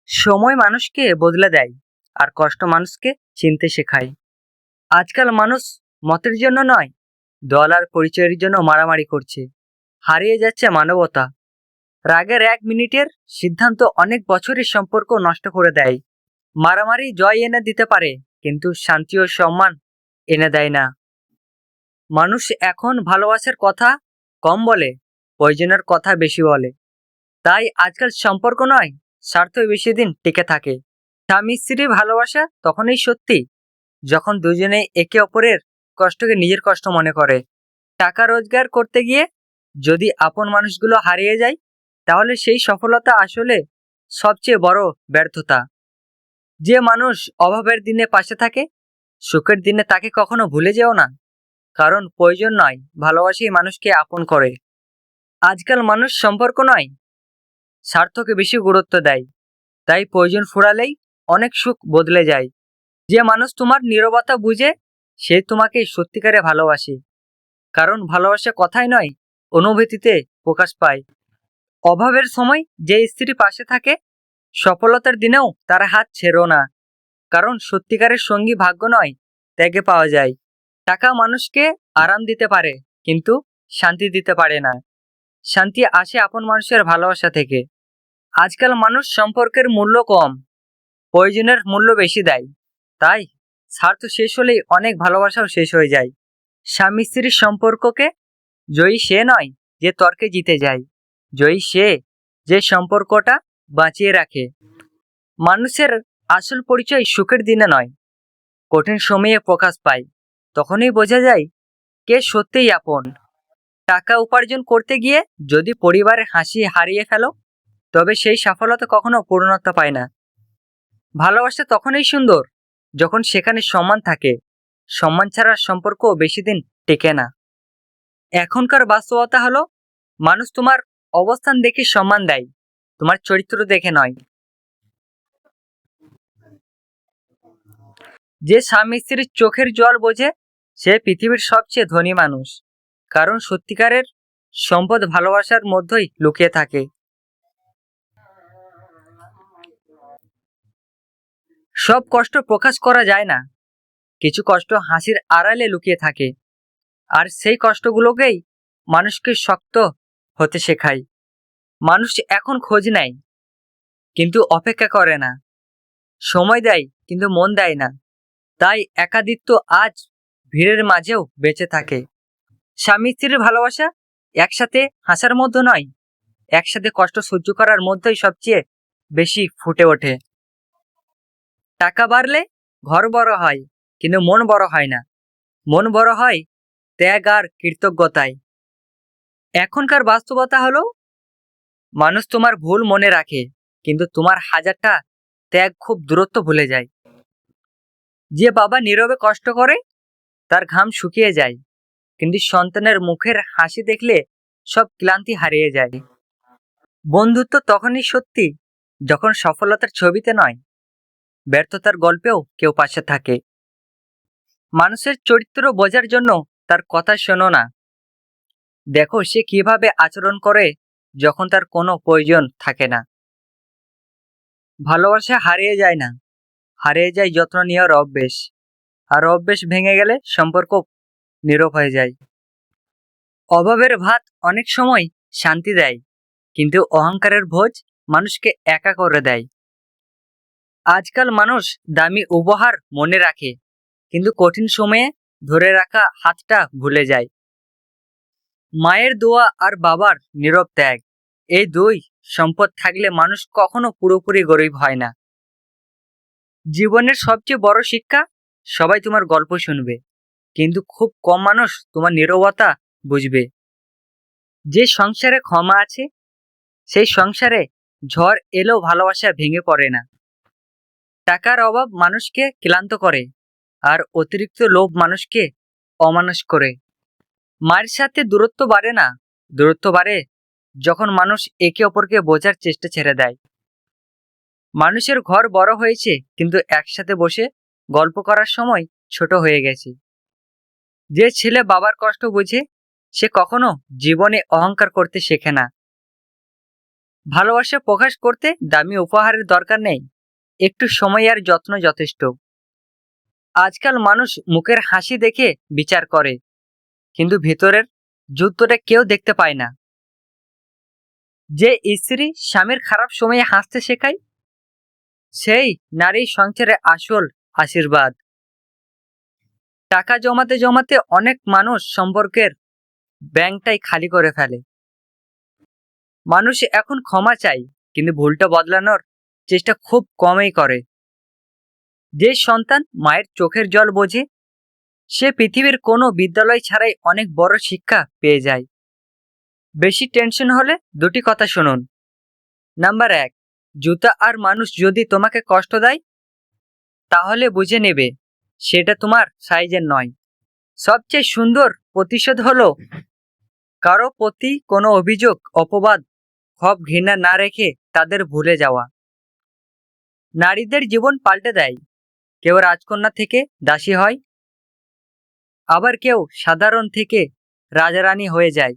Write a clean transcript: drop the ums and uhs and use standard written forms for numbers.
সময় মানুষকে বদলে দেয়, আর কষ্ট মানুষকে চিনতে শেখায়। আজকাল মানুষ মতের জন্য নয়, দল আর পরিচয়ের জন্য মারামারি করছে। হারিয়ে যাচ্ছে মানবতা। রাগের 1 মিনিটের সিদ্ধান্ত অনেক বছরের সম্পর্ক নষ্ট করে দেয়। মারামারি জয় এনে দিতে পারে, কিন্তু শান্তি ও সম্মান এনে দেয় না। মানুষ এখন ভালোবাসার কথা কম বলে, প্রয়োজনের কথা বেশি বলে। তাই আজকাল সম্পর্ক নয়, স্বার্থ বেশি দিন টিকে থাকে। স্বামী স্ত্রী ভালোবাসা তখনই সত্যি যখন দুজনেই একে অপরের কষ্টকে নিজের কষ্ট মনে করে। টাকা রোজগার করতে গিয়ে যদি আপন মানুষগুলো হারিয়ে যায়, তাহলে সেই সফলতা আসলে সবচেয়ে বড় ব্যর্থতা। যে মানুষ অভাবের দিনে পাশে থাকে, সুখের দিনে তাকে কখনো ভুলে যেও না। কারণ প্রয়োজন নয়, ভালোবাসাই মানুষকে আপন করে। আজকাল মানুষ সম্পর্ক নয়, স্বার্থকে বেশি গুরুত্ব দেয়। তাই প্রয়োজন ফুরালেই অনেক সুখ বদলে যায়। যে মানুষ তোমার নীরবতা বুঝে, সে তোমাকে সত্যিকারে ভালোবাসে। কারণ ভালোবাসা কথায় নয়, অনুভূতিতে প্রকাশ পায়। অভাবের সময় যে স্ত্রী পাশে থাকে, সফলতার দিনেও তার হাত ছেড়ো না। কারণ সত্যিকারের সঙ্গী ভাগ্য নয়, ত্যাগে পাওয়া যায়। টাকা মানুষকে আরাম দিতে পারে, কিন্তু শান্তি দিতে পারে না। শান্তি আসে আপন মানুষের ভালোবাসা থেকে। আজকাল মানুষ সম্পর্কের মূল্য কম, প্রয়োজনের মূল্য বেশি দেয়। তাই স্বার্থ শেষ হলেই অনেক ভালোবাসাও শেষ হয়ে যায়। স্বামী স্ত্রীর সম্পর্ককে জয়ী সে নয় যে তর্কে জিতে যায়, জয়ী সে যে সম্পর্কটা বাঁচিয়ে রাখে। মানুষের আসল পরিচয় সুখের দিনে নয়, কঠিন সময়ে প্রকাশ পায়। তখনই বোঝা যায় কে সত্যিই আপন। টাকা উপার্জন করতে গিয়ে যদি পরিবারের হাসি হারিয়ে ফেলো, তবে সেই সফলতা কখনো পূর্ণতা পায় না। ভালোবাসা তখনই সুন্দর যখন সেখানে সম্মান থাকে। সম্মান ছাড়া সম্পর্ক বেশি দিন টেকে না। এখনকার বাস্তবতা হলো, মানুষ তোমার অবস্থান দেখে সম্মান দেয়, তোমার চরিত্র দেখে নয়। যে স্বামী স্ত্রীর চোখের জল বোঝে, সে পৃথিবীর সবচেয়ে ধনী মানুষ। কারণ সত্যিকারের সম্পদ ভালোবাসার মধ্যেই লুকিয়ে থাকে। সব কষ্ট প্রকাশ করা যায় না, কিছু কষ্ট হাসির আড়ালে লুকিয়ে থাকে। আর সেই কষ্টগুলোকেই মানুষকে শক্ত হতে শেখায়। মানুষ এখন খোঁজ নেয়, কিন্তু অপেক্ষা করে না। সময় দেয়, কিন্তু মন দেয় না। তাই একাকিত্ব আজ ভিড়ের মাঝেও বেঁচে থাকে। স্বামী স্ত্রীর ভালোবাসা একসাথে হাসার মধ্যে নয়, একসাথে কষ্ট সহ্য করার মধ্যেই সবচেয়ে বেশি ফুটে ওঠে। টাকা বাড়লে ঘর বড় হয়, কিন্তু মন বড় হয় না। মন বড় হয় ত্যাগ আর কৃতজ্ঞতায়। এখনকার বাস্তবতা হলো, মানুষ তোমার ভুল মনে রাখে, কিন্তু তোমার হাজারটা ত্যাগ খুব দূরত্ব ভুলে যায়। যে বাবা নীরবে কষ্ট করে, তার ঘাম শুকিয়ে যায়, কিন্তু সন্তানের মুখের হাসি দেখলে সব ক্লান্তি হারিয়ে যায়। বন্ধুত্ব তখনই সত্যি যখন সফলতার ছবিতে নয়, ব্যর্থতার গল্পেও কেউ পাশে থাকে। মানুষের চরিত্র বোঝার জন্য তার কথা শোনো না, দেখো সে কিভাবে আচরণ করে যখন তার কোনো প্রয়োজন থাকে না। ভালোবাসা হারিয়ে যায় না, হারিয়ে যায় যত্ন নেওয়ার অভ্যেস। আর অভ্যেস ভেঙে গেলে সম্পর্ক নীরব হয়ে যায়। অভাবের ভাত অনেক সময় শান্তি দেয়, কিন্তু অহংকারের ভোজ মানুষকে একা করে দেয়। আজকাল মানুষ দামি উপহার মনে রাখে, কিন্তু কঠিন সময়ে ধরে রাখা হাতটা ভুলে যায়। মায়ের দোয়া আর বাবার নীরব ত্যাগ, এই দুই সম্পদ থাকলে মানুষ কখনো পুরোপুরি গরিব হয় না। জীবনের সবচেয়ে বড় শিক্ষা, সবাই তোমার গল্প শুনবে, কিন্তু খুব কম মানুষ তোমার নীরবতা বুঝবে। যে সংসারে ক্ষমা আছে, সেই সংসারে ঝড় এলেও ভালোবাসা ভেঙে পড়ে না। টাকার অভাব মানুষকে ক্লান্ত করে, আর অতিরিক্ত লোভ মানুষকে অমানুষ করে। মায়ের সাথে দূরত্ব বাড়ে না, দূরত্ব বাড়ে যখন মানুষ একে অপরকে বোঝার চেষ্টা ছেড়ে দেয়। মানুষের ঘর বড় হয়েছে, কিন্তু একসাথে বসে গল্প করার সময় ছোট হয়ে গেছে। যে ছেলে বাবার কষ্ট বুঝে, সে কখনো জীবনে অহংকার করতে শেখে না। ভালোবাসা প্রকাশ করতে দামি উপহারের দরকার নেই, একটু সময় আর যত্ন যথেষ্ট। আজকাল মানুষ মুখের হাসি দেখে বিচার করে, কিন্তু ভেতরের যুদ্ধটা কেউ দেখতে পায় না। যে স্ত্রী স্বামীর খারাপ সময়ে হাসতে শেখায়, সেই নারী সংসারের আসল আশীর্বাদ। টাকা জমাতে জমাতে অনেক মানুষ সম্পর্কের ব্যাংকটাই খালি করে ফেলে। মানুষ এখন ক্ষমা চাই, কিন্তু ভুলটা বদলানোর চেষ্টা খুব কমই করে। যে সন্তান মায়ের চোখের জল বোঝে, সে পৃথিবীর কোনো বিদ্যালয় ছাড়াই অনেক বড় শিক্ষা পেয়ে যায়। বেশি টেনশন হলে দুটি কথা শুনুন। নাম্বার 1, জুতা আর মানুষ যদি তোমাকে কষ্ট দেয়, তাহলে বুঝে নেবে সেটা তোমার সাইজের নয়। সবচেয়ে সুন্দর প্রতিশোধ হলো কারো প্রতি কোনো অভিযোগ, অপবাদ, ক্ষোভ, ঘৃণা না রেখে তাদের ভুলে যাওয়া। নারীদের জীবন পাল্টে দেয়। কেউ রাজকন্যা থেকে দাসী হয়, আবার কেউ সাধারণ থেকে রাজারানী হয়ে যায়।